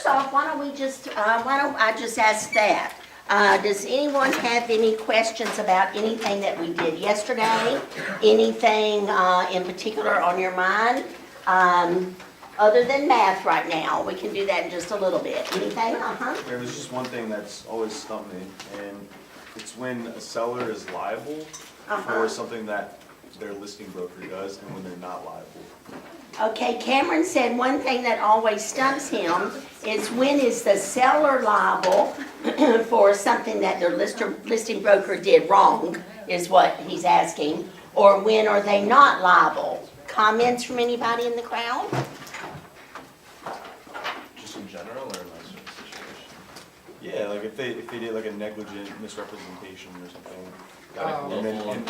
off, why don't I just ask that? Does anyone have any questions about anything that we did yesterday? Anything in particular on your mind? Other than math right now, we can do that in just a little bit. Anything? There was just one thing that's always stumped me, and it's when a seller is liable for something that their listing broker does and when they're not liable. Okay, Cameron said one thing that always stumps him is when is the seller liable for something that their listing broker did wrong, is what he's asking, or when are they not liable? Comments from anybody in the crowd? Just in general or in that sort of situation? Yeah, like if they did like a negligent misrepresentation or something. And then, and-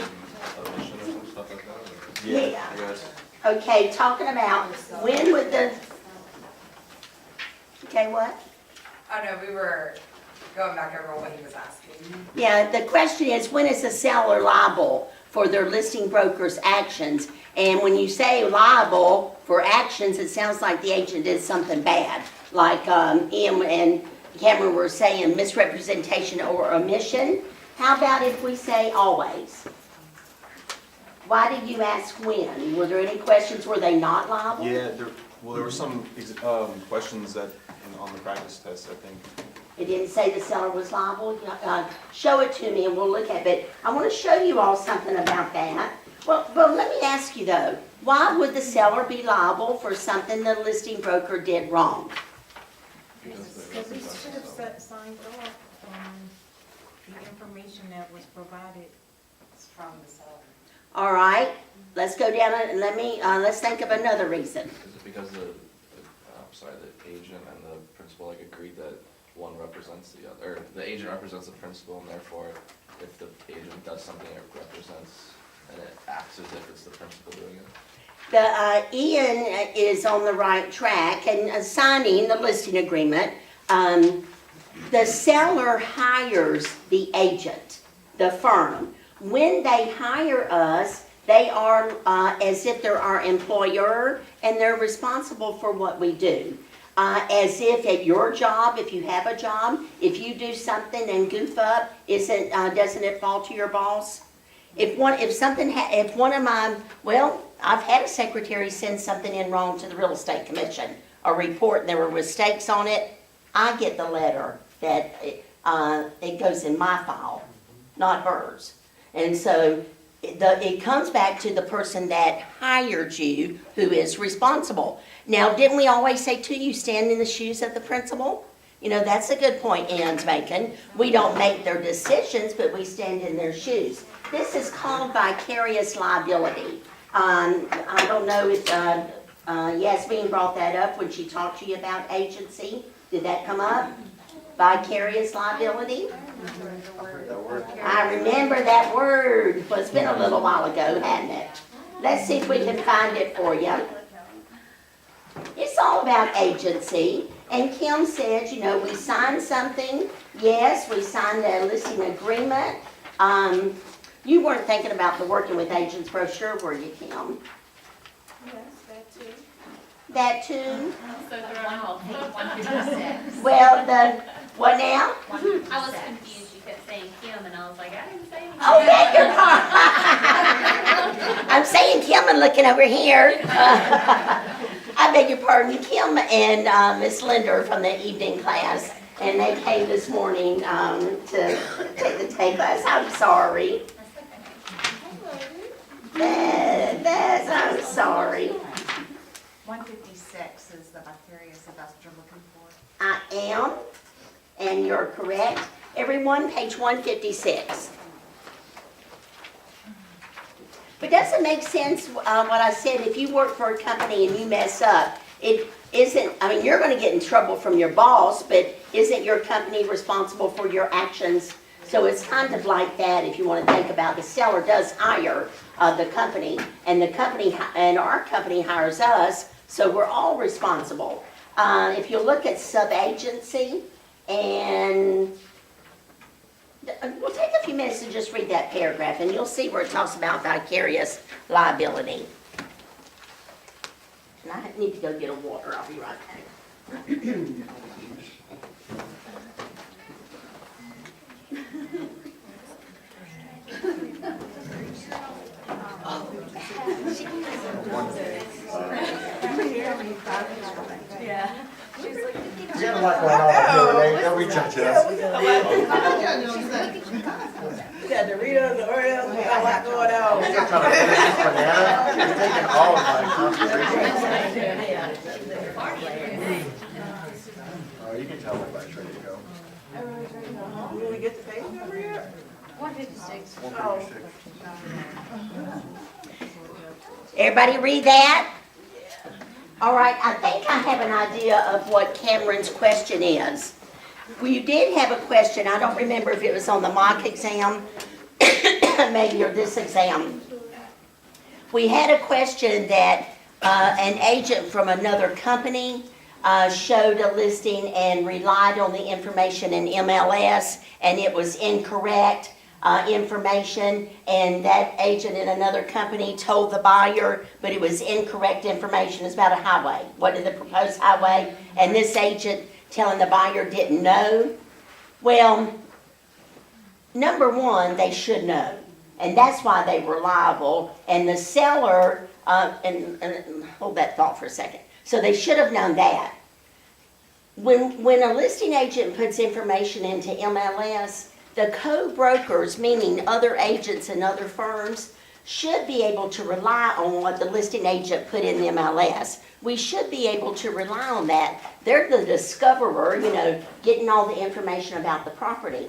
omission or some stuff like that? Or? Yeah. I guess. Okay, talking about when would the, okay, what? Oh, no, we were going back over what he was asking. Yeah, the question is, when is the seller liable for their listing broker's actions? And when you say liable for actions, it sounds like the agent did something bad. Like Ian and Cameron were saying misrepresentation or omission. How about if we say always? Why did you ask when? Were there any questions, were they not liable? Yeah, there were some questions that on the practice test, I think. It didn't say the seller was liable. Show it to me and we'll look at it. I want to show you all something about that. Well, let me ask you though, why would the seller be liable for something the listing broker did wrong? Because Because we should have signed off on the information that was provided. It's from the seller. All right, let's go down and let's think of another reason. Is it because the agent and the principal like agreed that one represents the other, or the agent represents the principal, and therefore, if the agent does something it represents, and it acts as if it's the principal doing it? Ian is on the right track and signing the listing agreement. The seller hires the agent, the firm. When they hire us, they are as if they're our employer and they're responsible for what we do. As if at your job, if you have a job, if you do something and goof up, doesn't it fall to your boss? I've had a secretary send something in wrong to the real estate commission, a report, and there were mistakes on it. I get the letter that it goes in my file, not hers. And so it comes back to the person that hired you who is responsible. Now, didn't we always say to you, stand in the shoes of the principal? You know, that's a good point Ann's making. We don't make their decisions, but we stand in their shoes. This is called vicarious liability. I don't know if Yasmin brought that up when she talked to you about agency. Did that come up? Vicarious liability? I remember that word. Well, it's been a little while ago, hadn't it? Let's see if we can find it for you. It's all about agency. And Kim said, you know, we signed something. Yes, we signed a listing agreement. You weren't thinking about the working with agents brochure, were you, Kim? Yes, that too. That too? So thrown off. 156. Well, what now? I was confused. You kept saying Kim, and I was like, I didn't say anything. Oh, beg your pardon. I'm saying Kim and looking over here. I beg your pardon, Kim and Miss Linder from the evening class, and they came this morning to take the day class. I'm sorry. I'm sorry. 156 is the vicarious, if that's what you're looking for. I am, and you're correct. Everyone, page 156. But does it make sense what I said? If you work for a company and you mess up, it isn't, I mean, you're going to get in trouble from your boss, but isn't your company responsible for your actions? So it's kind of like that if you want to think about the seller does hire the company, and the company and our company hires us, so we're all responsible. If you look at sub-agency, and we'll take a few minutes to just read that paragraph, and you'll see where it talks about vicarious liability. And I need to go get a water. I'll be right back. You got a lot going on up here, don't reach out to us. You got Doritos, the Oreos, we got a lot going on. You're trying to finish this banana, you're taking all of my concentration. Oh, you can tell everybody's ready to go. Will we get the page number yet? 156. 156. Everybody read that? All right, I think I have an idea of what Cameron's question is. We did have a question, I don't remember if it was on the mock exam, maybe, or this exam. We had a question that an agent from another company showed a listing and relied on the information in MLS, and it was incorrect information, and that agent in another company told the buyer, but it was incorrect information. It's about a highway. What is the proposed highway? And this agent telling the buyer didn't know. Well, number one, they should know, and that's why they were liable. And the seller, and hold that thought for a second. So they should have known that. When a listing agent puts information into MLS, the co-brokers, meaning other agents and other firms, should be able to rely on what the listing agent put in the MLS. We should be able to rely on that. They're the discoverer, you know, getting all the information about the property.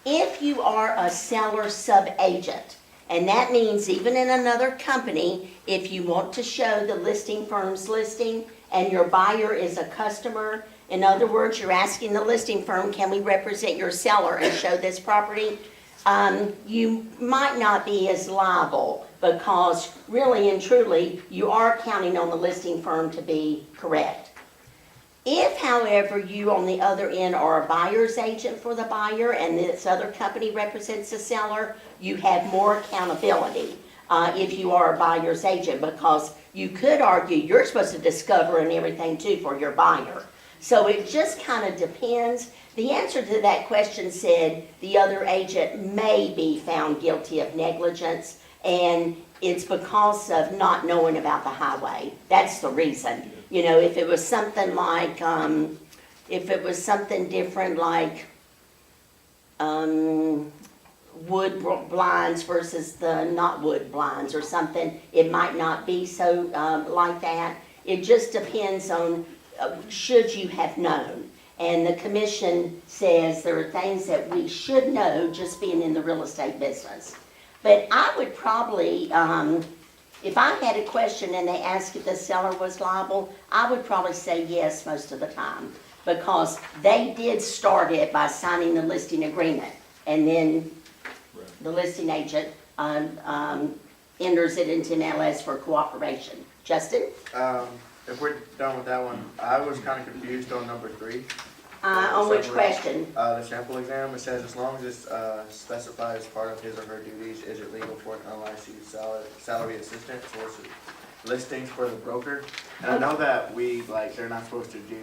If you are a seller sub-agent, and that means even in another company, if you want to show the listing firm's listing and your buyer is a customer, in other words, you're asking the listing firm, can we represent your seller and show this property? You might not be as liable because really and truly, you are counting on the listing firm to be correct. If, however, you on the other end are a buyer's agent for the buyer and this other company represents the seller, you have more accountability if you are a buyer's agent, because you could argue you're supposed to discover and everything too for your buyer. So it just kind of depends. The answer to that question said the other agent may be found guilty of negligence, and it's because of not knowing about the highway. That's the reason. You know, if it was something like, if it was something different like wood blinds versus the not wood blinds or something, it might not be so like that. It just depends on should you have known. And the commission says there are things that we should know just being in the real estate business. But I would probably, if I had a question and they asked if the seller was liable, I would probably say yes most of the time, because they did start it by signing the listing agreement, and then the listing agent enters it into an LS for cooperation. Justin? If we're done with that one, I was kind of confused on number 3. On which question? The sample exam, it says as long as it's specified as part of his or her duties, is it legal for an unlicensed salary assistant to solicit listings for the broker? And I know that they're not supposed to do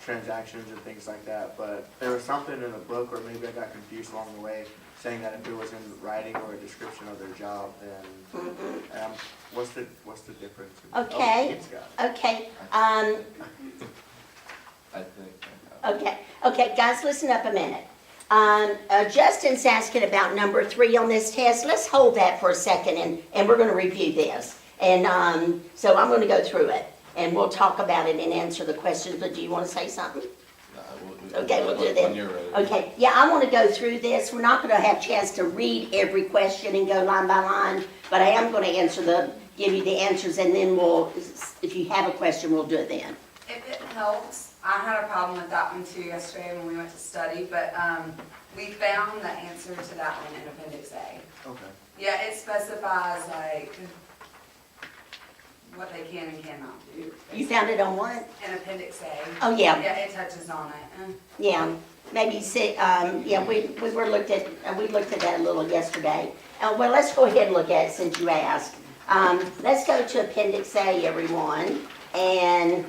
transactions and things like that, but there was something in the book, or maybe I got confused along the way, saying that if it was in writing or a description of their job, then what's the difference? Okay. Oh, it's got it. Okay, I think. okay, guys, listen up a minute. Justin's asking about number 3 on this test. Let's hold that for a second, and we're gonna review this. And so I'm gonna go through it, and we'll talk about it and answer the questions, but do you wanna say something? Okay, we'll do that. When you're ready. Okay, yeah, I want to go through this. We're not going to have a chance to read every question and go line by line, but I am going to give you the answers, and then if you have a question, we'll do it then. If it helps, I had a problem with that one too yesterday when we went to study, but we found the answer to that one in Appendix A. Okay. Yeah, it specifies like what they can and cannot do. You found it on what? In Appendix A. Oh, yeah. Yeah, it touches on it. Yeah, maybe see, yeah, we looked at that a little yesterday. Well, let's go ahead and look at it since you asked. Let's go to Appendix A, everyone, and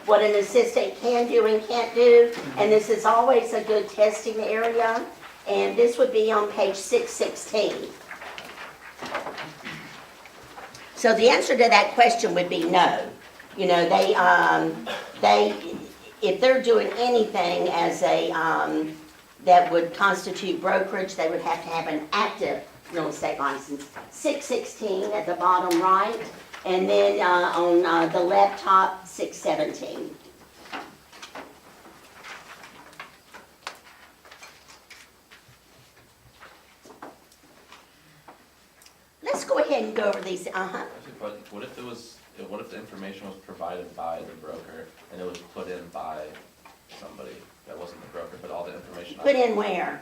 what an assistant can do and can't do, and this is always a good testing area, and this would be on page 616. So the answer to that question would be no. You know, if they're doing anything as a, that would constitute brokerage, they would have to have an active real estate license. 616 at the bottom right, and then on the left top, 617. Let's go ahead and go over these, Actually, but what if what if the information was provided by the broker and it was put in by somebody that wasn't the broker, but all the information on Put in where?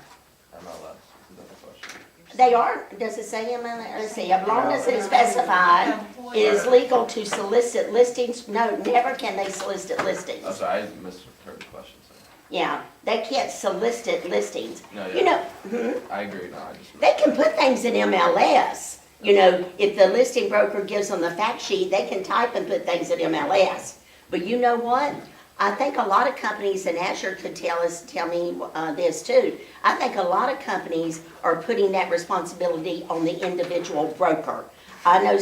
MLS? Is that the question? They are, does it say MLS? Let's see, as long as it's specified, it is legal to solicit listings. No, never can they solicit Oh, listings. sorry, I misheard the question, sorry. Yeah, they can't solicit listings. No, You yeah, know, I agree, no, I just. they can put things in MLS. You know, if the listing broker gives them the fact sheet, they can type and put things in MLS. But you know what? I think a lot of companies, and Asher could tell me this too, I think a lot of companies are putting that responsibility on the individual broker. I know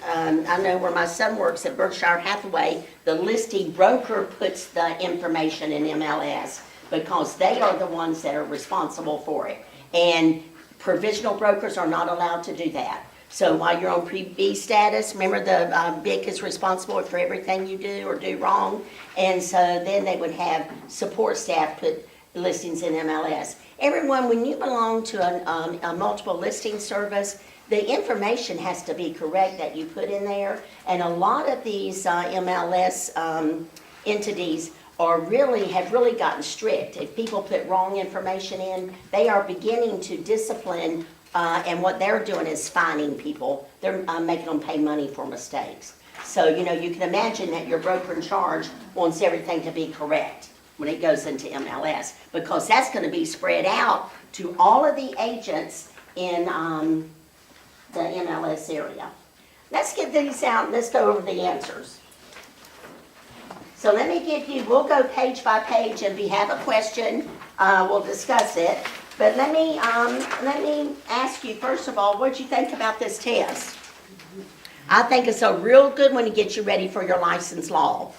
I know where my son works at Berkshire Hathaway, the listing broker puts the information in MLS because they are the ones that are responsible for it. And provisional brokers are not allowed to do that. So while you're on pre-B status, remember the BIC is responsible for everything you do or do wrong. And so then they would have support staff put listings in MLS. Everyone, when you belong to a multiple listing service, the information has to be correct that you put in there. And a lot of these MLS entities have really gotten strict. If people put wrong information in, they are beginning to discipline, and what they're doing is fining people. They're making them pay money for mistakes. So, you know, you can imagine that your broker in charge wants everything to be correct when it goes into MLS, because that's going to be spread out to all of the agents in the MLS area. Let's get these out and let's go over the answers. So let me we'll go page by page, and if you have a question, we'll discuss it. But let me ask you, first of all, what did you think about this test? I think it's a real good one to get you ready for your license law.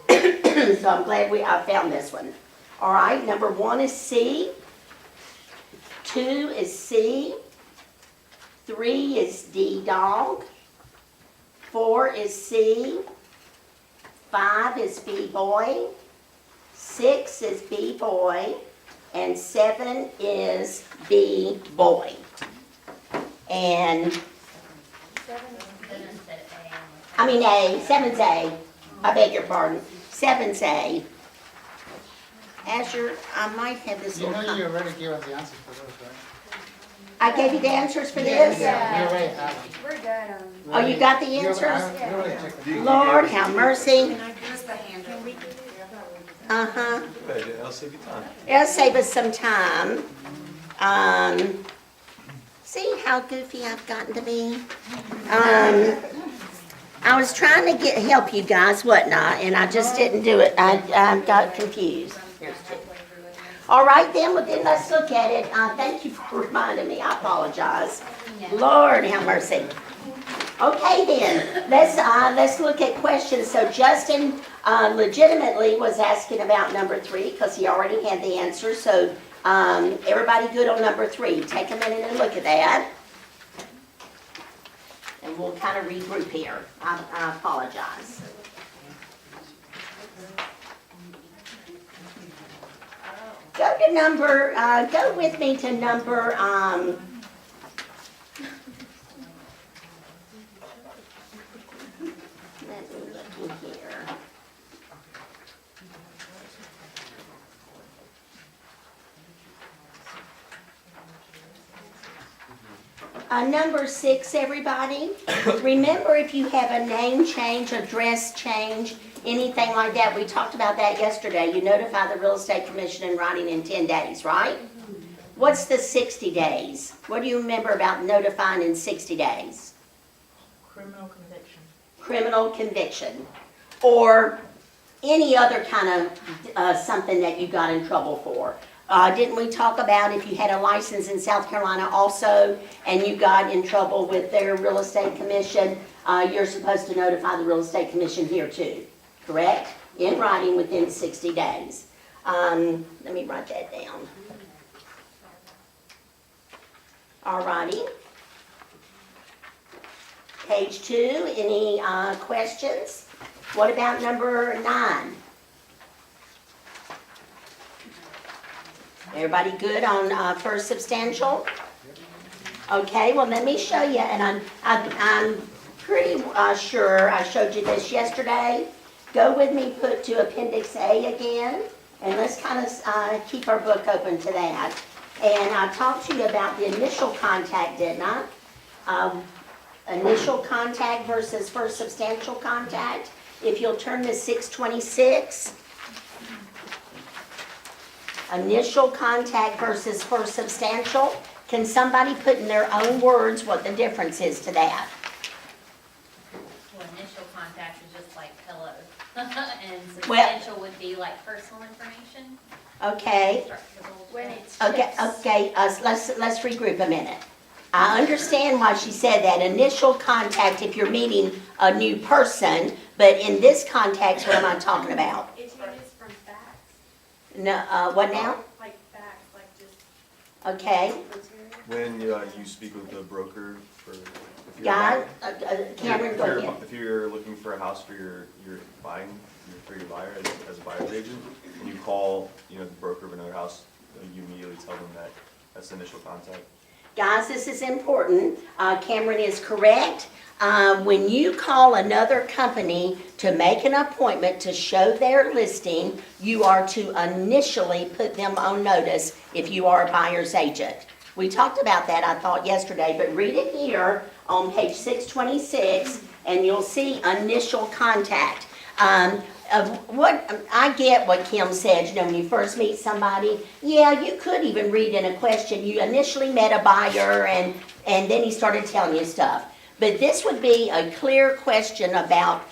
So I'm glad I found this one. All right, number 1 is C. 2 is C. 3 is D dog. 4 is C. 5 is B boy. 6 is B boy. And 7 is B boy. And, A, 7's A. I beg your pardon. 7's A. Asher, I might have this You little. know you already gave us the answers for those, right? I gave you the answers for this? Yeah, we already have them. We're good. Oh, you got the You already- answers? you already checked them. Lord, have mercy. Just the handout. Uh-huh. Good, it'll save you time. It'll save us some time. See how goofy I've gotten to be? I was trying to help you guys, wasn't I? And I just didn't do it. I got confused. There's 2. All right, then, well, then let's look at it. Thank you for reminding me. I apologize. Lord have mercy. Okay, then, let's look at questions. So Justin legitimately was asking about number 3 because he already had the answer. So everybody good on number 3? Take a minute and look at that. And we'll kind of regroup here. I apologize. Go with me to number, let me look in here. Number 6, everybody. Remember, if you have a name change, address change, anything like that, we talked about that yesterday. You notify the real estate commission in writing in 10 days, right? What's the 60 days? What do you remember about notifying in 60 days? Criminal conviction. Criminal conviction. Or any other kind of something that you got in trouble for. Didn't we talk about if you had a license in South Carolina also, and you got in trouble with their real estate commission, you're supposed to notify the real estate commission here too, correct? In writing within 60 days. Let me write that down. All righty. Page 2, any questions? What about number 9? Everybody good on first substantial? Okay, well, let me show you, and I'm pretty sure I showed you this yesterday. Go with me, put to Appendix A again, and let's kind of keep our book open to that. And I talked to you about the initial contact, didn't I? Initial contact versus first substantial contact. If you'll turn to 626. Initial contact versus first substantial. Can somebody put in their own words what the difference is to that? Well, initial contact is just like hello. And substantial would be like personal information. Okay. When it's Okay, let's regroup a minute. I understand why she said that. Initial contact if you're meeting a new person, but in this context, what am I talking about? It changes from facts, No, what now? like facts, like just Okay. material. When you speak with the broker for, if you're Guy, buying- Cameron, if go you're- ahead. If you're looking for a house for your buying, for your buyer as a buyer's agent, and you call, the broker of another house, you immediately tell them that that's the initial contact. Guys, this is important. Cameron is correct. When you call another company to make an appointment to show their listing, you are to initially put them on notice if you are a buyer's agent. We talked about that, I thought, yesterday, but read it here on page 626, and you'll see initial contact. I get what Kim said, when you first meet somebody, yeah, you could even read in a question, you initially met a buyer and then he started telling you stuff. But this would be a clear question about,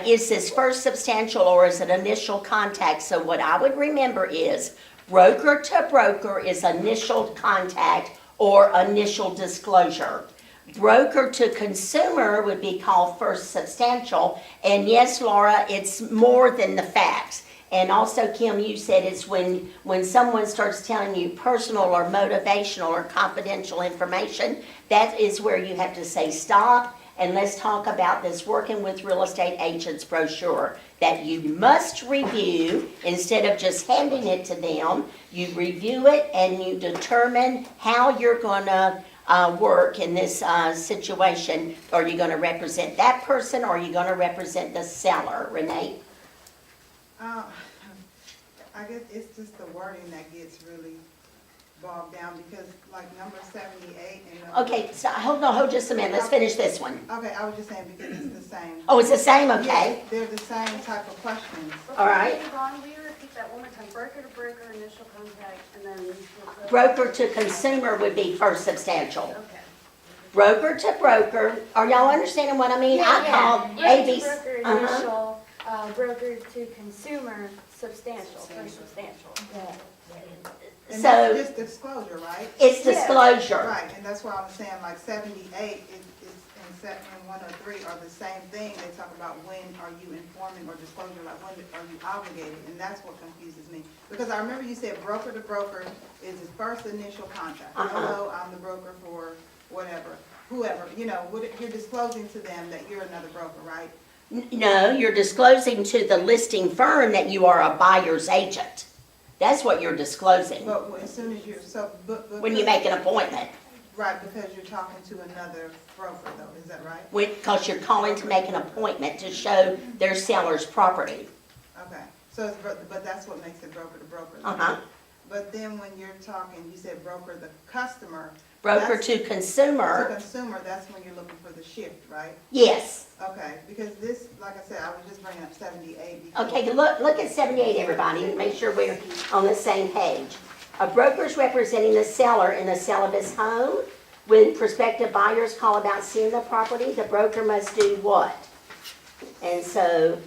is this first substantial or is it initial contact? So what I would remember is broker to broker is initial contact or initial disclosure. Broker to consumer would be called first substantial. And yes, Laura, it's more than the facts. And also, Kim, you said it's when someone starts telling you personal or motivational or confidential information, that is where you have to say stop and let's talk about this working with real estate agents brochure that you must review instead of just handing it to them. You review it and you determine how you're going to work in this situation. Are you going to represent that person or are you going to represent the seller, Renee? I guess it's just the wording that gets really bogged down because like number 78 and. Okay, so hold just a minute. Let's finish this one. Okay, I was just saying because it's the same. Oh, it's the same, okay. Yes, they're the same type of questions. All right. Ron, will you repeat that one more time? Broker to broker, initial contact, and then. Broker to consumer would be first substantial. Okay. Broker to broker, are y'all understanding what I mean? I called Broker to ABC. broker, initial, broker to consumer, substantial, first substantial. And So that's just disclosure, right? it's disclosure. Right, and that's why I was saying like 78 is and 103 are the same thing. They talk about when are you informing or disclosure, like when are you obligated, and that's what confuses me. Because I remember you said broker to broker is his first initial contact. Hello, I'm the broker for whatever, whoever, you're disclosing to them that you're another broker, right? No, you're disclosing to the listing firm that you are a buyer's agent. That's what you're disclosing But as soon as you're, when you make an appointment. Right, because you're talking to another broker though, is that right? Because you're calling to make an appointment to show their seller's property. Okay, so it's, but that's what makes it broker to broker. Uh-huh. But then when you're talking, you said broker the customer. Broker that's- to To consumer, consumer, that's when you're looking for the shift, right? yes. Okay, because this, like I said, I was just bringing up 78 because. Okay, look at 78, everybody, and make sure we're on the same page. A broker is representing the seller in the sale of his home. When prospective buyers call about seeing the property, the broker must do what? And so,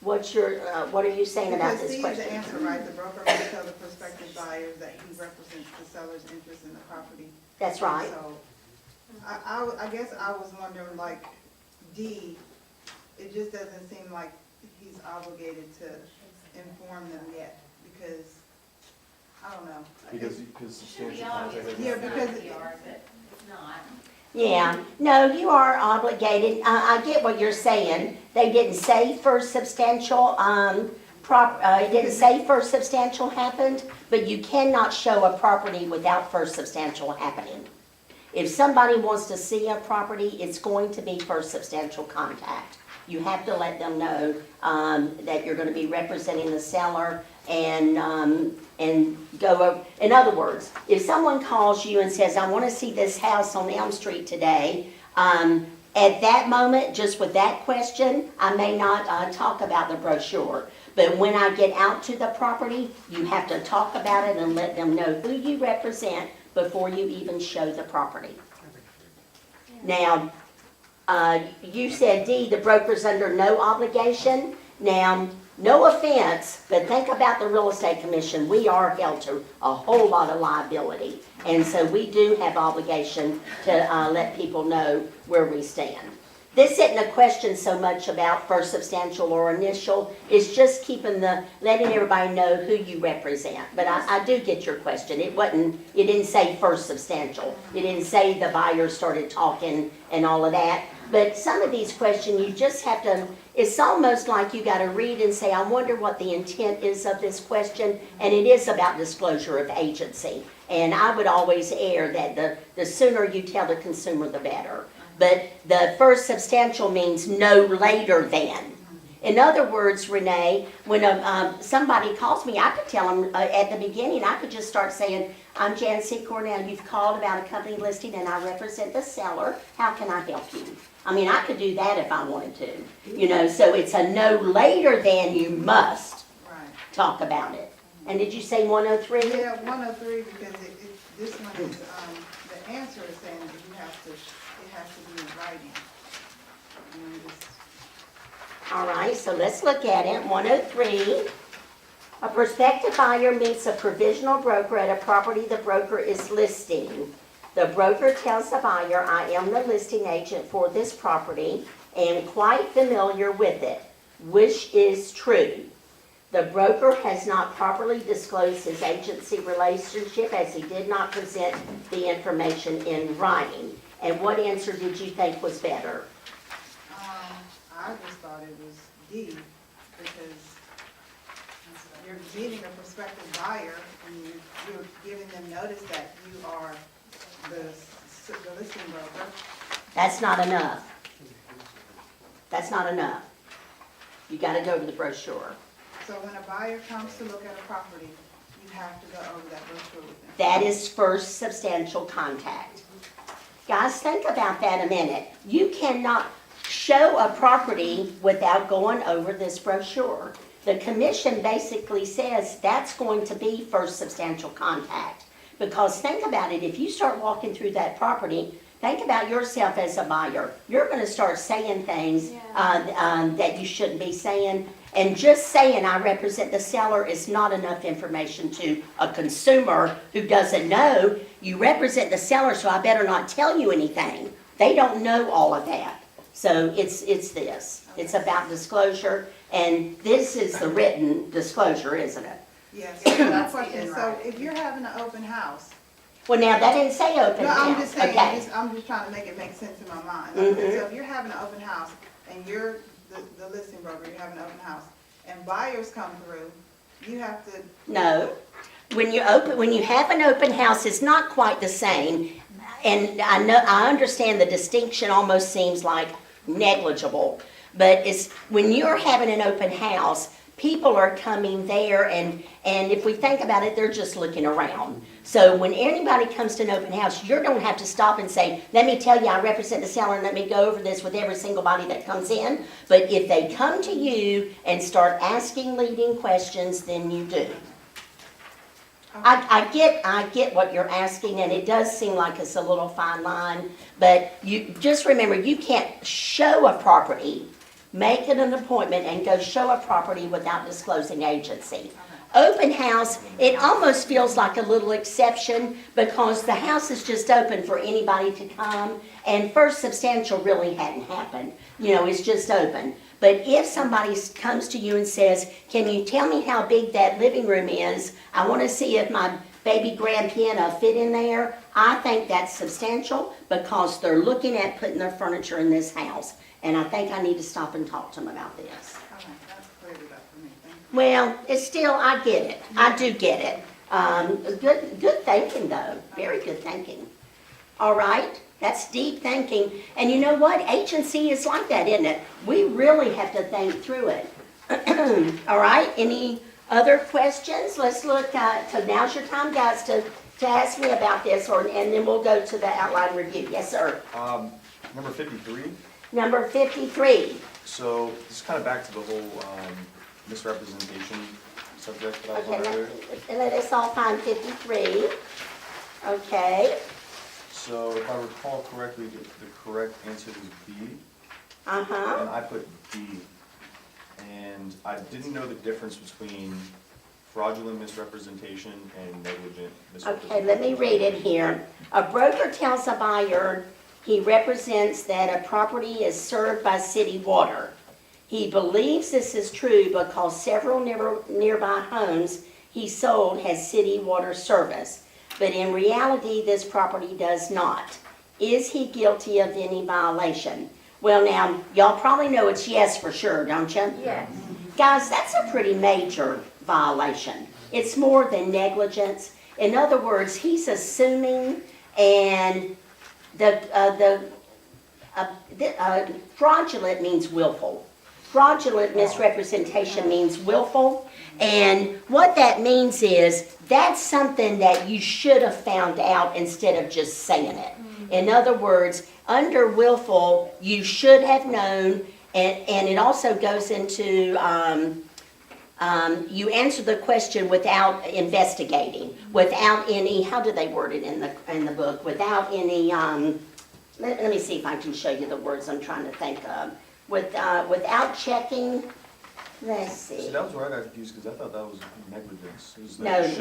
what are you saying about Because this C is the question? answer, right? The broker must tell the prospective buyers that he represents the seller's interest in the property. That's right. So, I guess I was wondering, like, D, it just doesn't seem like he's obligated to inform them yet, because, I don't know. Because substantial contact. Yeah, because It's not. Yeah, no, you are obligated, I get what you're saying. They didn't say first substantial, it didn't say first substantial happened, but you cannot show a property without first substantial happening. If somebody wants to see a property, it's going to be first substantial contact. You have to let them know, that you're gonna be representing the seller and go over. In other words, if someone calls you and says, I wanna see this house on Elm Street today, at that moment, just with that question, I may not, talk about the brochure. But when I get out to the property, you have to talk about it and let them know who you represent before you even show the property. Now, you said D, the broker's under no obligation. Now, no offense, but think about the real estate commission. We are held to a whole lot of liability. And so we do have obligation to let people know where we stand. This isn't a question so much about first substantial or initial. It's just letting everybody know who you represent. But I do get your question. It didn't say first substantial. It didn't say the buyer started talking and all of that. But some of these questions, you just have to, it's almost like you gotta read and say, I wonder what the intent is of this question, and it is about disclosure of agency. And I would always err that the sooner you tell the consumer, the better. But the first substantial means no later than. In other words, Renee, when somebody calls me, I could tell them at the beginning, I could just start saying, I'm Jan Secor, now you've called about a company listing and I represent the seller. How can I help you? I mean, I could do that if I wanted to, so it's a no later than you must talk about it. And did you say 103? Yeah, 103, because this one is, the answer is saying that it has to be in writing. All right, so let's look at it. 103. A prospective buyer meets a provisional broker at a property the broker is listing. The broker tells the buyer, I am the listing agent for this property and quite familiar with it, which is true. The broker has not properly disclosed his agency relationship as he did not present the information in writing. And what answer did you think was better? I just thought it was D, because you're meeting a prospective buyer and you're giving them notice that you are the listing broker. That's not enough. That's not enough. You gotta go to the brochure. So when a buyer comes to look at a property, you have to go over that brochure with them. That is first substantial contact. Guys, think about that a minute. You cannot show a property without going over this brochure. The commission basically says that's going to be first substantial contact. Because think about it, if you start walking through that property, think about yourself as a buyer. You're going to start saying things that you shouldn't be saying. And just saying I represent the seller is not enough information to a consumer who doesn't know. You represent the seller, so I better not tell you anything. They don't know all of that. So it's this. It's about disclosure, and this is the written disclosure, isn't it? Yes, Yeah, so that's question, in so writing. if you're having an open house, Well, now, that didn't say open no, house. I'm just saying, Okay. I'm just trying to make it make sense in my mind. Mhm. So if you're having an open house and you're the listing broker, you're having an open house, and buyers come through, you have to, No. When you have an open house, it's not quite the same. And I understand the distinction almost seems like negligible. But it's, when you're having an open house, people are coming there and if we think about it, they're just looking around. So when anybody comes to an open house, you don't have to stop and say, let me tell you, I represent the seller and let me go over this with every single body that comes in. But if they come to you and start asking leading questions, then you do. I get what you're asking, and it does seem like it's a little fine line, but you just remember, you can't show a property make it an appointment and go show a property without disclosing agency. Open house, it almost feels like a little exception because the house is just open for anybody to come. And First Substantial really hadn't happened. You know, it's just open. But if somebody comes to you and says, can you tell me how big that living room is? I want to see if my baby grand piano fit in there. I think that's substantial because they're looking at putting their furniture in this house. And I think I need to stop and talk to them about this. Okay, that's cleared it up for me, thank you. Well, it's still, I get it. I do get it. Good thinking though, very good thinking. All right, that's deep thinking. And you know what? Agency is like that, isn't it? We really have to think through it. All right, any other questions? Let's look, so now's your time, guys, to ask me about this, and then we'll go to the outline review. Yes, sir. Number 53. Number 53. So this is kind of back to the whole misrepresentation subject that I was on Okay, earlier. let us all find 53. Okay. So if I recall correctly, the correct answer is B, Uh-huh. and I put D. And I didn't know the difference between fraudulent misrepresentation and negligent misrepresentation. Okay, let me read it here. A broker tells a buyer he represents that a property is served by city water. He believes this is true because several nearby homes he sold has city water service. But in reality, this property does not. Is he guilty of any violation? Well, now, y'all probably know it's yes for sure, don't you? Yes. Guys, that's a pretty major violation. It's more than negligence. In other words, he's assuming, and fraudulent means willful. Fraudulent misrepresentation means willful. And what that means is that's something that you should have found out instead of just saying it. In other words, under willful, you should have known, and it also goes into you answer the question without investigating, without any, how do they word it in the book? Without any, let me see if I can show you the words I'm trying to think of. Without checking, let's see. See, that was where I got confused, because I thought that was negligence. It was that No, you should've-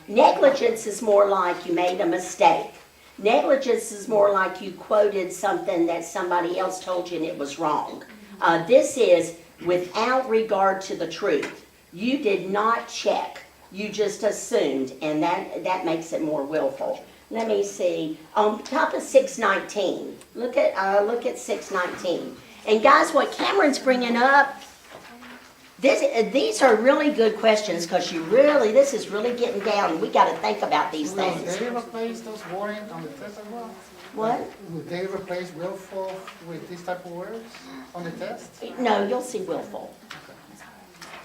negligence is more like you made a mistake. Negligence is more like you quoted something that somebody else told you and it was wrong. This is without regard to the truth. You did not check. You just assumed, and that makes it more willful. Let me see. On top of 619, look at 619. And guys, what Cameron's bringing up, these are really good questions because this is really getting down. We got to think about these Will things. they replace those wording on the test as well? What? Will they replace willful with these type of words on the test? No, you'll see willful.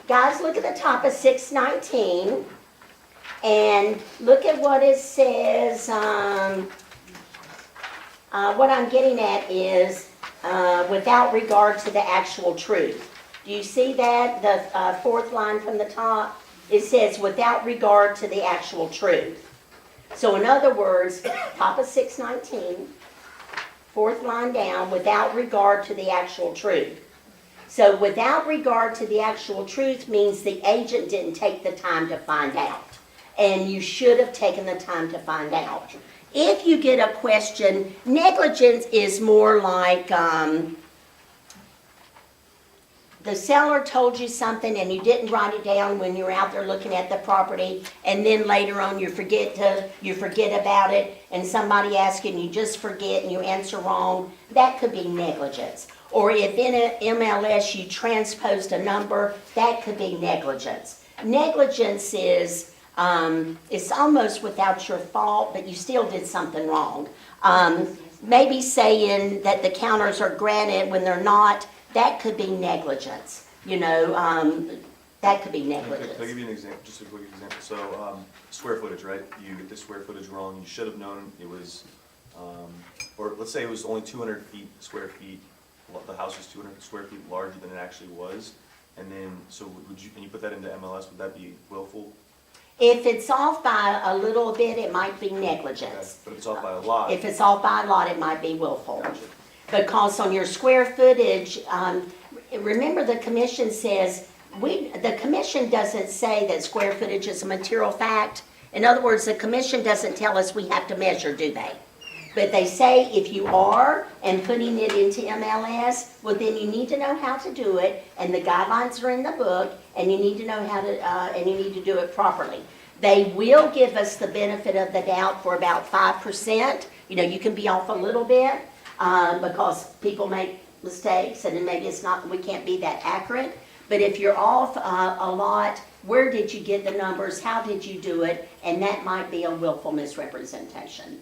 Guys, look at the top of 619 and look at what it says. What I'm getting at is without regard to the actual truth. Do you see that? The fourth line from the top? It says without regard to the actual truth. So in other words, top of 619, fourth line down, without regard to the actual truth. So without regard to the actual truth means the agent didn't take the time to find out. And you should have taken the time to find out. If you get a question, negligence is more like the seller told you something and you didn't write it down when you were out there looking at the property, and then later on you forget about it, and somebody asks you and you just forget and you answer wrong. That could be negligence. Or if in an MLS you transposed a number, that could be negligence. Negligence is it's almost without your fault, but you still did something wrong. Maybe saying that the counters are granite when they're not. That could be negligence, that could be negligence. Can I give you an example, just a quick example? So, square footage, right? You get the square footage wrong, you should have known it was, or let's say it was only 200 square feet, the house was 200 square feet larger than it actually was, and then, so and you put that into MLS, would that be willful? If it's off by a little bit, it might be negligence. Okay, but if it's off by a lot. If it's off by a lot, it might be willful. Gotcha. Because on your square footage, remember the commission says, the commission doesn't say that square footage is a material fact. In other words, the commission doesn't tell us we have to measure, do they? But they say if you are and putting it into MLS, well, then you need to know how to do it, and the guidelines are in the book, and you need to know how to, and you need to do it properly. They will give us the benefit of the doubt for about 5%. You know, you can be off a little bit, because people make mistakes, and then maybe it's not, we can't be that accurate. But if you're off a lot, where did you get the numbers? How did you do it? And that might be a willful misrepresentation.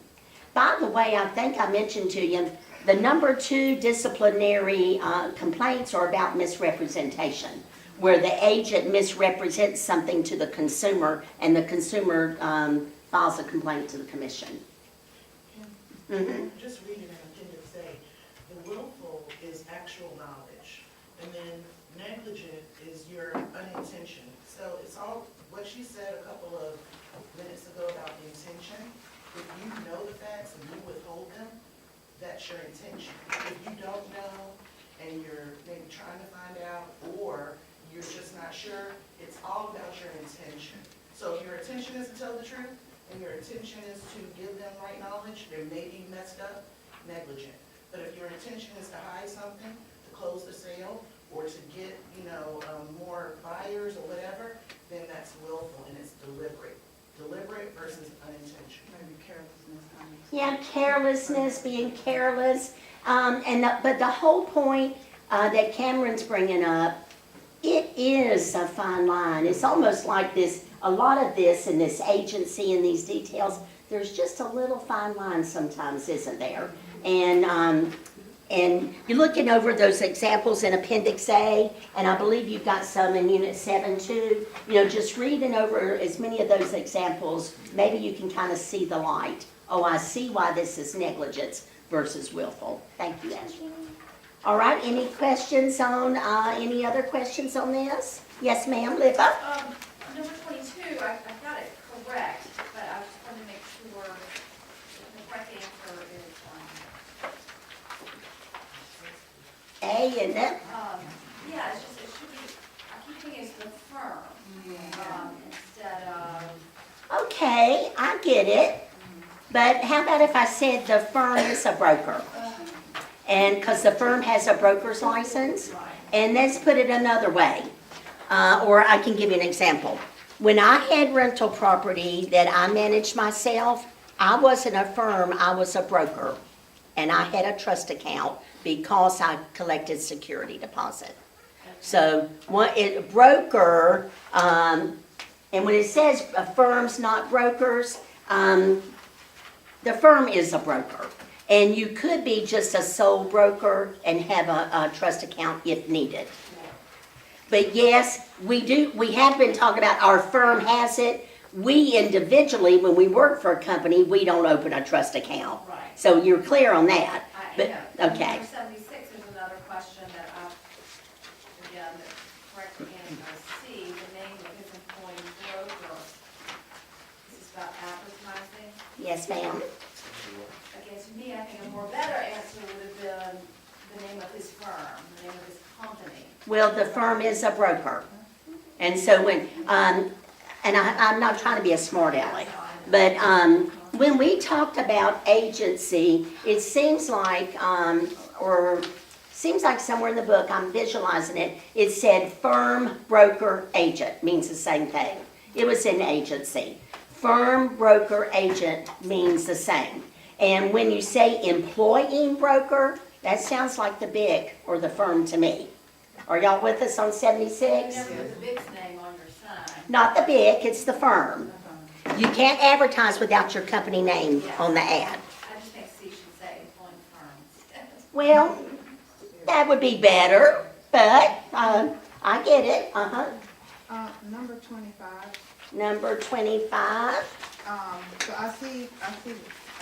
By the way, I think I mentioned to you, the number 2 disciplinary complaints are about misrepresentation, where the agent misrepresents something to the consumer and the consumer files a complaint to the commission. Just reading in Appendix A, the willful is actual knowledge, and then negligent is your unintention. So it's all, what she said a couple of minutes ago about the intention. If you know the facts and you withhold them, that's your intention. If you don't know and you're maybe trying to find out, or you're just not sure, it's all about your intention. So if your intention is to tell the truth, and your intention is to give them right knowledge, then maybe you messed up, negligent. But if your intention is to hide something, to close the sale, or to get, more buyers or whatever, then that's willful and it's deliberate. Deliberate versus unintentional. Maybe carelessness. Yeah, carelessness, being careless. But the whole point that Cameron's bringing up, it is a fine line. It's almost like this, a lot of this in this agency and these details, there's just a little fine line sometimes, isn't there? And you're looking over those examples in Appendix A, and I believe you've got some in Unit 7 too. Just reading over as many of those examples, maybe you can kind of see the light. Oh, I see why this is negligence versus willful. Thank you, Ashley. All right, any questions on, any other questions on this? Yes, ma'am, Lipa? Number 22, I got it correct, but I just want to make sure the correct answer is, A, isn't it? yeah, it's just, it should be, I keep thinking it's the firm, instead of. Okay, I get it. But how about if I said the firm is a broker? And because the firm has a broker's license? And let's put it another way. Or I can give you an example. When I had rental property that I managed myself, I wasn't a firm, I was a broker. And I had a trust account because I collected security deposit. So broker, and when it says firms, not brokers, the firm is a broker. And you could be just a sole broker and have a trust account if needed. But yes, we have been talking about our firm has it. We individually, when we work for a company, we don't open a trust account. Right. So you're clear on that. But, okay. Number 76 is another question that again, the correct answer is C, the name of his employee broker. This is about advertising. Yes, ma'am. Again, to me, I think a more better answer would have been the name of his firm, the name of his company. Well, the firm is a broker. And so when, and I'm not trying to be a smart aleck, but when we talked about agency, it seems like, seems like somewhere in the book, I'm visualizing it, it said firm, broker, agent, means the same thing. It was in agency. Firm, broker, agent means the same. And when you say employing broker, that sounds like the BIC or the firm to me. Are y'all with us on 76? You never put the BIC's name on your sign. Not the BIC, it's the firm. You can't advertise without your company name on the ad. I just think C should say employing firms. Well, that would be better, but I get it. Number 25. Number 25. So I see, I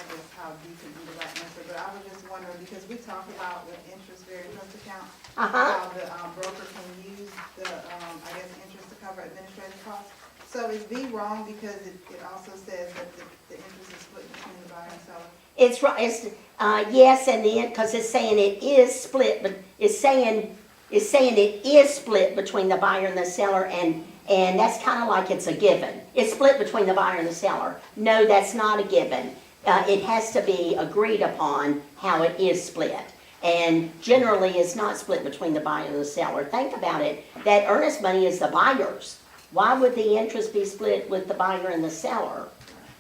guess, how decent in the right answer, but I was just wondering, because we talked about the interest-bearing trust account, how the broker can use the, interest to cover administrative costs. So is B wrong because it also says that the interest is split between the buyer and seller? It's right, yes, and the, because it's saying it is split, but it's saying it is split between the buyer and the seller, and that's kind of like it's a given. It's split between the buyer and the seller. No, that's not a given. It has to be agreed upon how it is split. And generally, it's not split between the buyer and the seller. Think about it, that earnest money is the buyer's. Why would the interest be split with the buyer and the seller?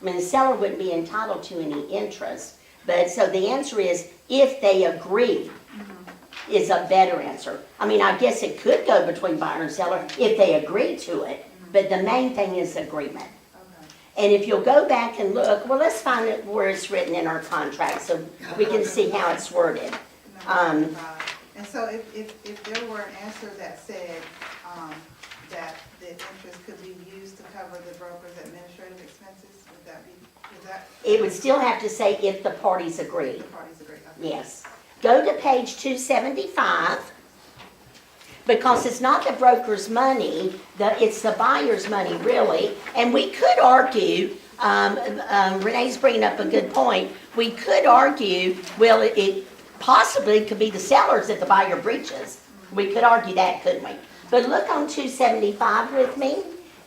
I mean, the seller wouldn't be entitled to any interest. But so the answer is, if they agree, is a better answer. I mean, I guess it could go between buyer and seller if they agree to it, but the main thing is agreement. Okay. And if you'll go back and look, well, let's find it where it's written in our contract so we can see how it's worded. Number 5. And so if there were an answer that said, that the interest could be used to cover the broker's administrative expenses, would that be, is that? It would still have to say if the parties agree. The parties agree, okay. Yes. Go to page 275, because it's not the broker's money, it's the buyer's money, really. And we could argue, Renee's bringing up a good point, we could argue, well, it possibly could be the sellers if the buyer breaches. We could argue that, couldn't we? But look on 275 with me,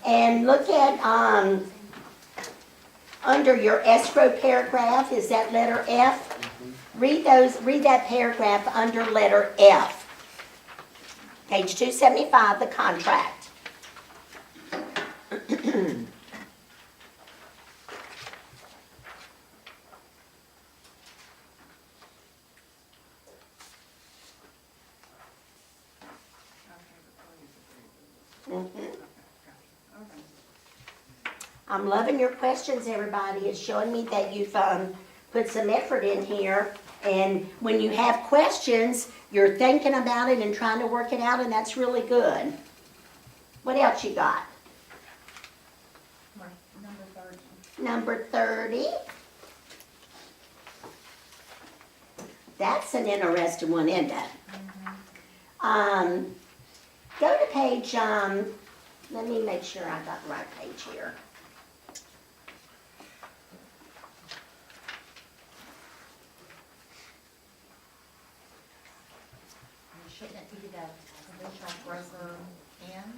and look at, under your escrow paragraph, is that letter F? Read that paragraph under letter F. Page 275, the contract. I'm loving your questions, everybody. It's showing me that you've put some effort in here. And when you have questions, you're thinking about it and trying to work it out, and that's really good. What else you got? Number 30. Number 30. That's an interesting one, isn't it? Go to page, let me make sure I got the right page here. Shouldn't it be the original broker and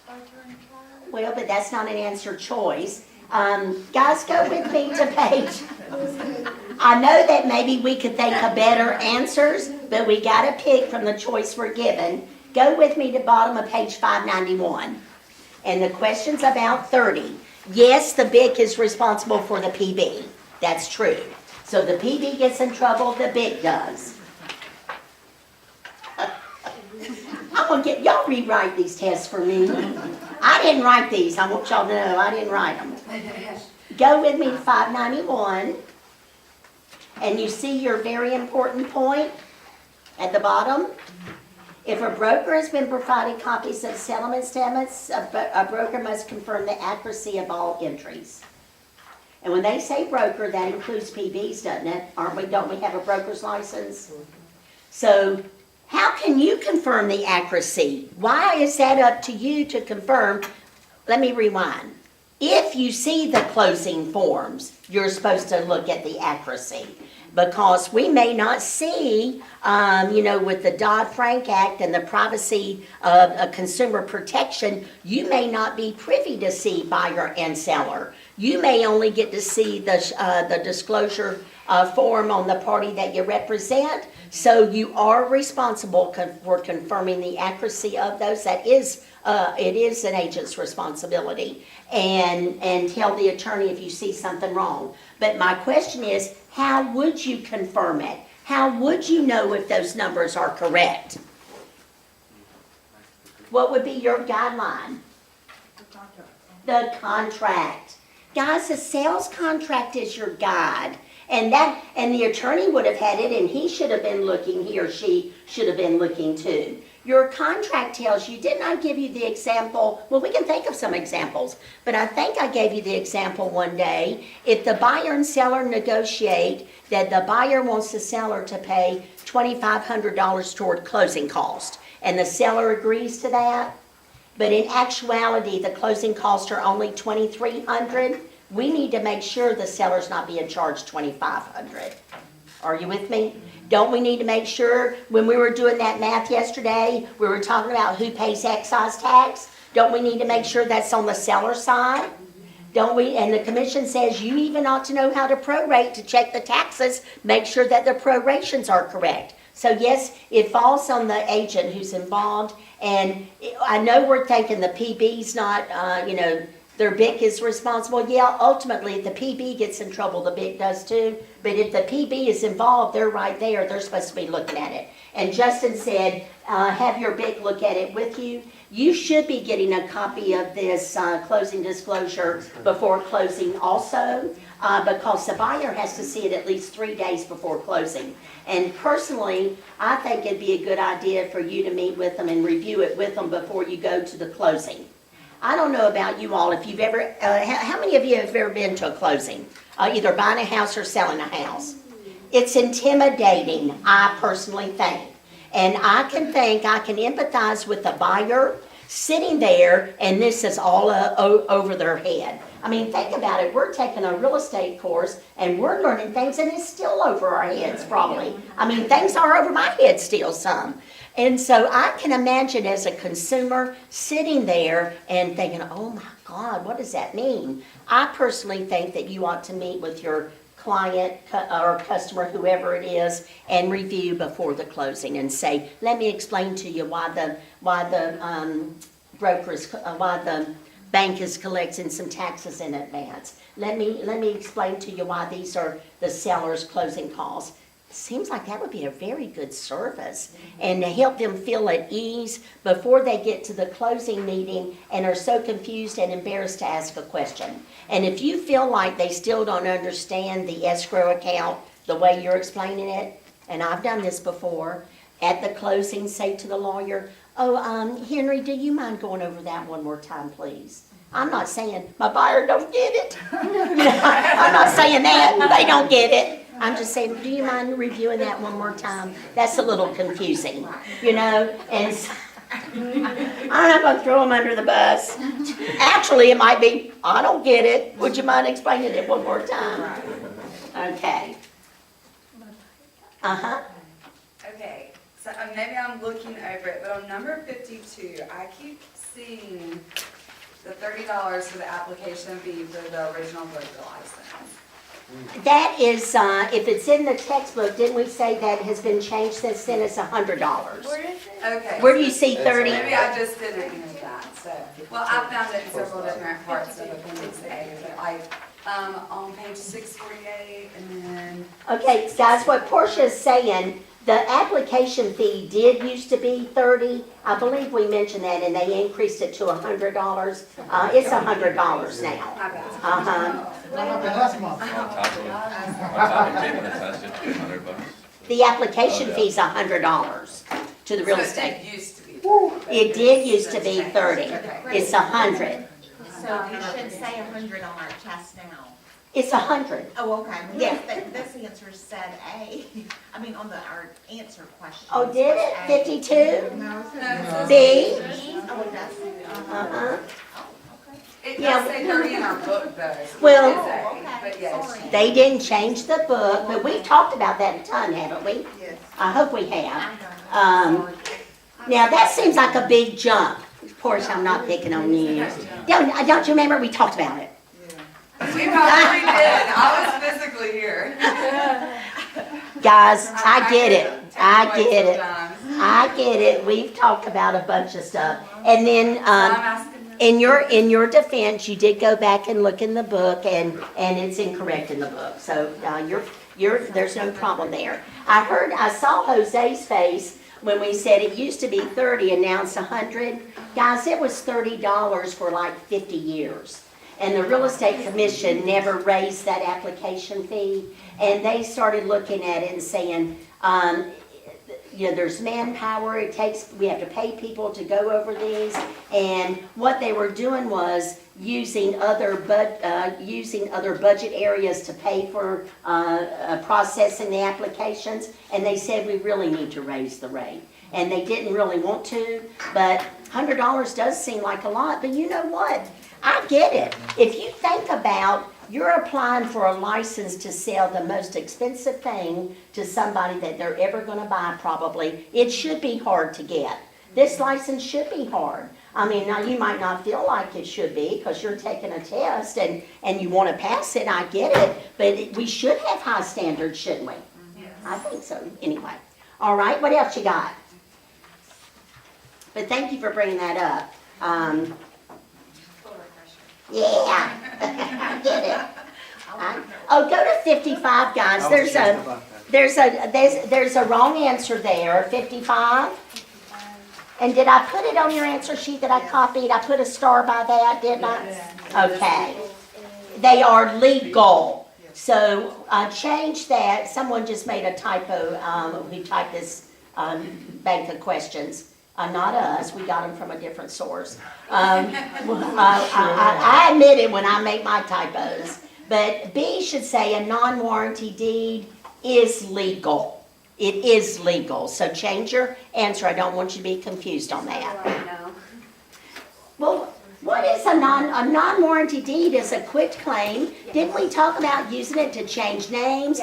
broker in charge? Well, but that's not an answer choice. Guys, go with me to page. I know that maybe we could think of better answers, but we got to pick from the choice we're given. Go with me to bottom of page 591. And the question's about 30. Yes, the BIC is responsible for the PB. That's true. So the PB gets in trouble, the BIC does. I'm gonna get y'all rewrite these tests for me. I didn't write these. I want y'all to know I didn't write them. Go with me to 591, and you see your very important point at the bottom. If a broker has been provided copies of settlement statements, a broker must confirm the accuracy of all entries. And when they say broker, that includes PBs, doesn't it? Don't we have a broker's license? So how can you confirm the accuracy? Why is that up to you to confirm? Let me rewind. If you see the closing forms, you're supposed to look at the accuracy. Because we may not see, with the Dodd-Frank Act and the privacy of consumer protection, you may not be privy to see buyer and seller. You may only get to see the disclosure form on the party that you represent. So you are responsible for confirming the accuracy of those. That is, it is an agent's responsibility. And tell the attorney if you see something wrong. But my question is, how would you confirm it? How would you know if those numbers are correct? What would be your guideline? The contract. Guys, the sales contract is your guide. And the attorney would have had it, and he should have been looking, he or she should have been looking too. Your contract tells you, didn't I give you the example? Well, we can think of some examples, but I think I gave you the example one day. If the buyer and seller negotiate that the buyer wants the seller to pay $2,500 toward closing cost, and the seller agrees to that, but in actuality, the closing costs are only $2,300, we need to make sure the seller's not being charged $2,500. Are you with me? Don't we need to make sure, when we were doing that math yesterday, we were talking about who pays excise tax? Don't we need to make sure that's on the seller side? Don't we, and the commission says you even ought to know how to prorate to check the taxes, make sure that the prorations are correct. So yes, it falls on the agent who's involved, and I know we're thinking the PB's not, their BIC is responsible. Yeah, ultimately, if the PB gets in trouble, the BIC does too. But if the PB is involved, they're right there. They're supposed to be looking at it. And Justin said, have your BIC look at it with you. You should be getting a copy of this closing disclosure before closing also, because the buyer has to see it at least 3 days before closing. And personally, I think it'd be a good idea for you to meet with them and review it with them before you go to the closing. I don't know about you all, if you've ever, how many of you have ever been to a closing? Either buying a house or selling a house? It's intimidating, I personally think. And I can empathize with the buyer sitting there and this is all over their head. I mean, think about it. We're taking a real estate course and we're learning things and it's still over our heads probably. I mean, things are over my head still some. And so I can imagine as a consumer sitting there and thinking, oh my God, what does that mean? I personally think that you ought to meet with your client or customer, whoever it is, and review before the closing and say, let me explain to you why the bank is collecting some taxes in advance. Let me explain to you why these are the seller's closing costs. Seems like that would be a very good service and to help them feel at ease before they get to the closing meeting and are so confused and embarrassed to ask a question. And if you feel like they still don't understand the escrow account the way you're explaining it, and I've done this before, at the closing say to the lawyer, oh, Henry, do you mind going over that one more time, please? I'm not saying my buyer don't get it. I'm not saying that. They don't get it. I'm just saying, do you mind reviewing that one more time? That's a little confusing, and so, I'm not going to throw them under the bus. Actually, it might be, I don't get it. Would you mind explaining it one more time? Okay. Uh-huh. Okay, so maybe I'm looking over it, but on number 52, I keep seeing the $30 for the application fee for the original broker license. That is, if it's in the textbook, didn't we say that has been changed since then? It's $100. Where is it? Okay. Where do you see 30? Maybe I just didn't know that, so. Well, I found it in several different parts of Appendix A, but on page 648, and then. Okay, guys, what Portia is saying, the application fee did used to be 30. I believe we mentioned that, and they increased it to $100. It's $100 now. Uh-huh. What happened last month? On top of payment attached to $200. The application fee's $100 to the real So estate. it used to be. It did used to be 30. It's 100. So you should say $100 on our chest now. It's 100. Oh, okay. Yeah. This answer said A. I mean, on our answer question. Oh, did it? 52? No, it's No, B? Oh, it does. Uh-huh. It Yeah. does say 30 in our book though. Well- It does say, but yes. Sorry. They didn't change the book, but we've talked about that a ton, haven't we? yes. I hope we have. Now, that seems like a big jump. Of course, I'm not picking on you. Don't you remember we talked about it? We probably did. I was physically here. Guys, I get it. I get it. Sometimes. I get it. We've talked about a bunch of stuff. And then, I'm asking them. in your defense, you did go back and look in the book and it's incorrect in the book. So, there's no problem there. I saw Jose's face when we said it used to be 30 and now it's 100. Guys, it was $30 for like 50 years. And the real estate commission never raised that application fee. And they started looking at it and saying, there's manpower, we have to pay people to go over these. And what they were doing was using other budget areas to pay for processing the applications. And they said, we really need to raise the rate. And they didn't really want to, but $100 does seem like a lot, but you know what? I get it. If you think about, you're applying for a license to sell the most expensive thing to somebody that they're ever gonna buy probably, it should be hard to get. This license should be hard. I mean, now you might not feel like it should be because you're taking a test and you wanna pass it, I get it, but we should have high standards, shouldn't we? I think so, anyway. All right, what else you got? But thank you for bringing that up. Full refresher. Yeah, I get it. Oh, go to 55, guys. I was There's just a, about that. there's a wrong answer there, 55. And did I put it on your answer sheet that I copied? I put a star by that, didn't I? Okay. They are legal. So change that. Someone just made a typo who typed this bank of questions. Not us, we got them from a different source. I admit it when I make my typos. But B should say a non-warranty deed is legal. It is legal. So change your answer. I don't want you to be confused on that. Well, what is a non-warranty deed is a quit claim. Didn't we talk about using it to change names?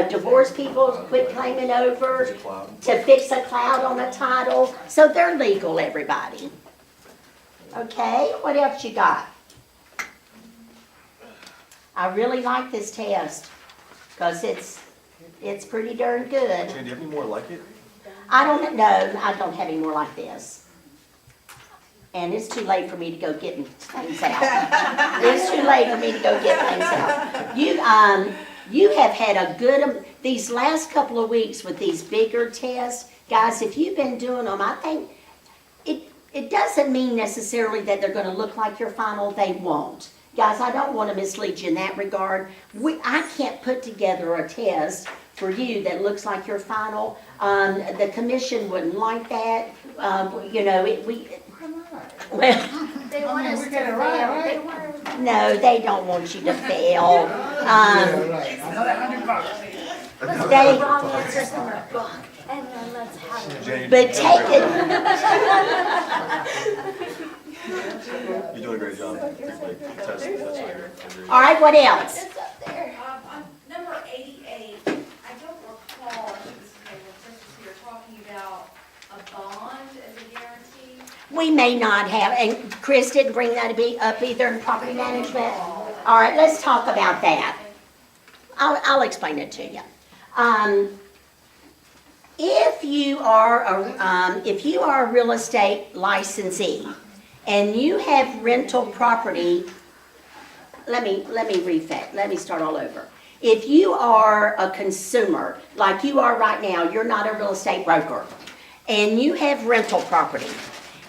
Divorce people quit claiming over, There's a cloud. to fix a cloud on a title. So they're legal, everybody. Okay, what else you got? I really like this test because it's pretty darn good. Jan, do you have any more like it? I don't know, I don't have any more like this. And it's too late for me to go get things out. It's too late for me to go get things out. You have had a good, these last couple of weeks with these bigger tests, guys, if you've been doing them, I think, it doesn't mean necessarily that they're gonna look like your final, they won't. Guys, I don't wanna mislead you in that regard. I can't put together a test for you that looks like your final. The commission wouldn't like that. You know, well, They want us to fail. They want no, they don't want you to fail. let's They- put the wrong answers in our book, and then let's have it. Jan, But take it, you're doing a great job. Test. all right, what else? It's up there. On number 88, I don't recall, I think this is maybe when Chris was here, talking about a bond as a guarantee. We may not have, and Chris didn't bring that up either in property management. All right, let's talk about that. I'll explain it to you. If you are a real estate licensee and you have rental property, let me start all over. If you are a consumer, like you are right now, you're not a real estate broker, and you have rental property,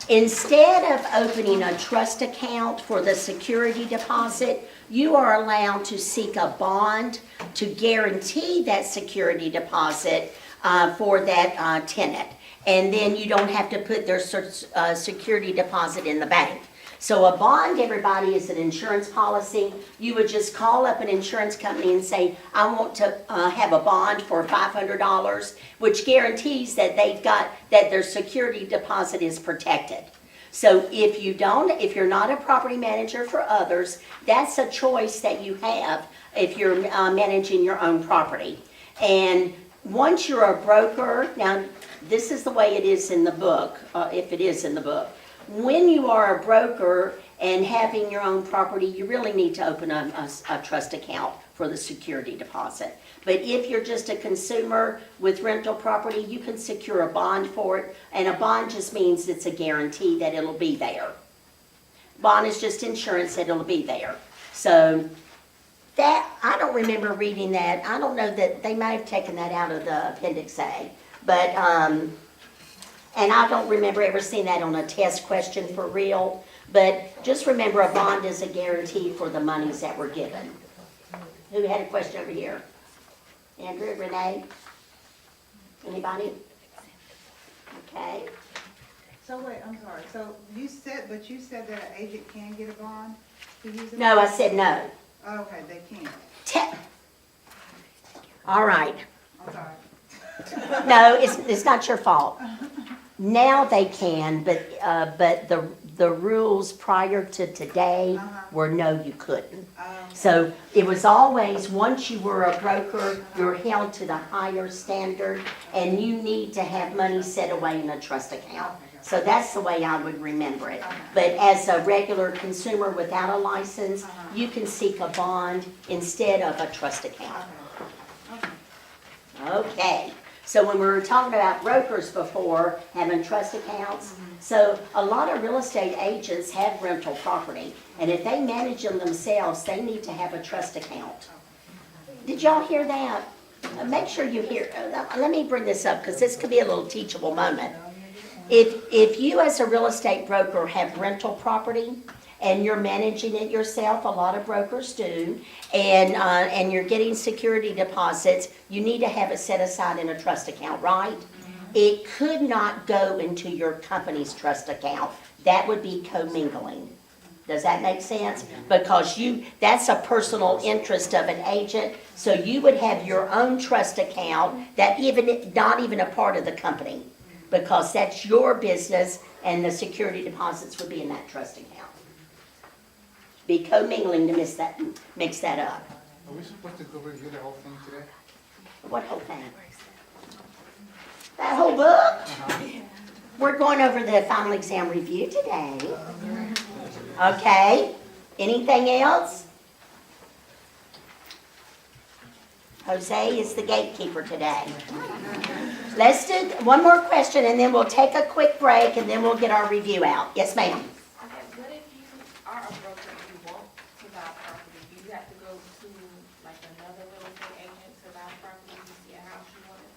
instead of opening a trust account for the security deposit, you are allowed to seek a bond to guarantee that security deposit for that tenant. And then you don't have to put their security deposit in the bank. So a bond, everybody, is an insurance policy. You would just call up an insurance company and say, I want to have a bond for $500, which guarantees that that their security deposit is protected. So if you're not a property manager for others, that's a choice that you have if you're managing your own property. And once you're a broker, now this is the way it is in the book, if it is in the book. When you are a broker and having your own property, you really need to open a trust account for the security deposit. But if you're just a consumer with rental property, you can secure a bond for it, and a bond just means it's a guarantee that it'll be there. Bond is just insurance that it'll be there. So that, I don't remember reading that. I don't know that they might have taken that out of the Appendix A, but and I don't remember ever seeing that on a test question for real, but just remember a bond is a guarantee for the monies that were given. Who had a question over here? Andrew, Renee? Anybody? Okay. So wait, I'm sorry, so you said that an agent can get a bond to use it? No, I said no. Okay, they can, All right. I'm sorry. No, it's not your fault. Now they can, but the rules prior to today were no, you couldn't. So it was always, once you were a broker, you're held to the higher standard, and you need to have money set away in a trust account. So that's the way I would remember it. But as a regular consumer without a license, you can seek a bond instead of a trust account. Okay, so when we were talking about brokers before, having trust accounts, so a lot of real estate agents have rental property, and if they manage them themselves, they need to have a trust account. Did y'all hear that? Make sure you hear, let me bring this up, because this could be a little teachable moment. If you as a real estate broker have rental property, and you're managing it yourself, a lot of brokers do, and you're getting security deposits, you need to have it set aside in a trust account, right? It could not go into your company's trust account. That would be commingling. Does that make sense? Because that's a personal interest of an agent, so you would have your own trust account that not even a part of the company, because that's your business and the security deposits would be in that trust account. Be commingling to mix that up. Are we supposed to go review the whole thing today? What whole thing? That whole book? We're going over the final exam review today. Okay, anything else? Jose is the gatekeeper today. Let's do one more question and then we'll take a quick break and then we'll get our review out. Yes, ma'am. Okay, what if you are a broker and you want to buy property? Do you have to go to like another real estate agent to buy property? You see a house you wanted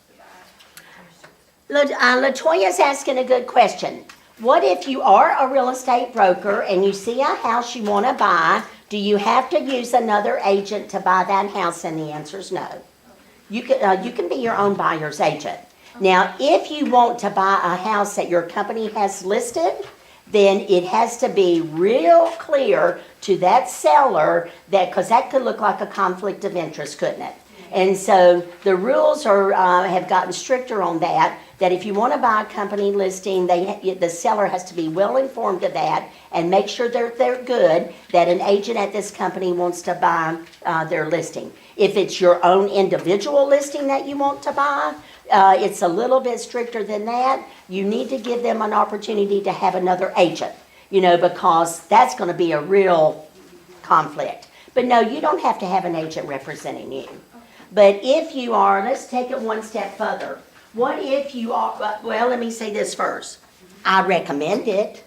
to buy? LaToya's asking a good question. What if you are a real estate broker and you see a house you want to buy? Do you have to use another agent to buy that house? And the answer is no. You can be your own buyer's agent. Now, if you want to buy a house that your company has listed, then it has to be real clear to that seller because that could look like a conflict of interest, couldn't it? And so the rules have gotten stricter on that if you want to buy a company listing, the seller has to be well informed of that and make sure they're good, that an agent at this company wants to buy their listing. If it's your own individual listing that you want to buy, it's a little bit stricter than that. You need to give them an opportunity to have another agent, because that's going to be a real conflict. But no, you don't have to have an agent representing you. But if you are, let's take it one step further. What if you are, well, let me say this first. I recommend it.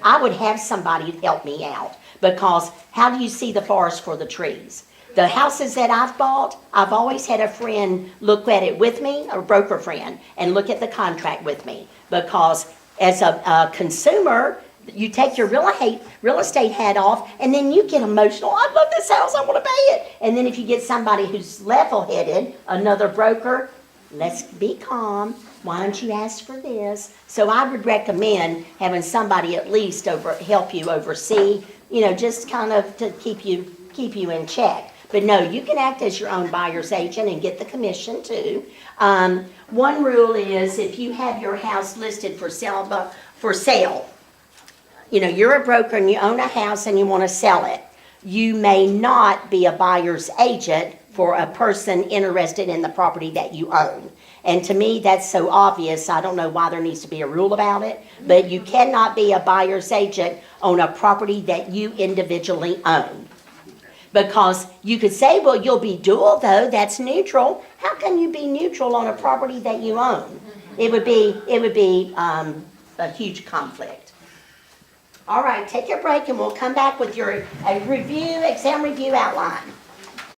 I would have somebody help me out, because how do you see the forest for the trees? The houses that I've bought, I've always had a friend look at it with me, a broker friend, and look at the contract with me. Because as a consumer, you take your real estate hat off, and then you get emotional. I love this house, I want to pay it. And then if you get somebody who's level-headed, another broker, let's be calm. Why don't you ask for this? So I would recommend having somebody at least help you oversee, just kind of to keep you in check. But no, you can act as your own buyer's agent and get the commission too. One rule is if you have your house listed for sale, you're a broker and you own a house and you want to sell it, you may not be a buyer's agent for a person interested in the property that you own. And to me, that's so obvious, I don't know why there needs to be a rule about it, but you cannot be a buyer's agent on a property that you individually own. Because you could say, well, you'll be dual though, that's neutral. How can you be neutral on a property that you own? It would be a huge conflict. All right, take your break and we'll come back with your exam review outline.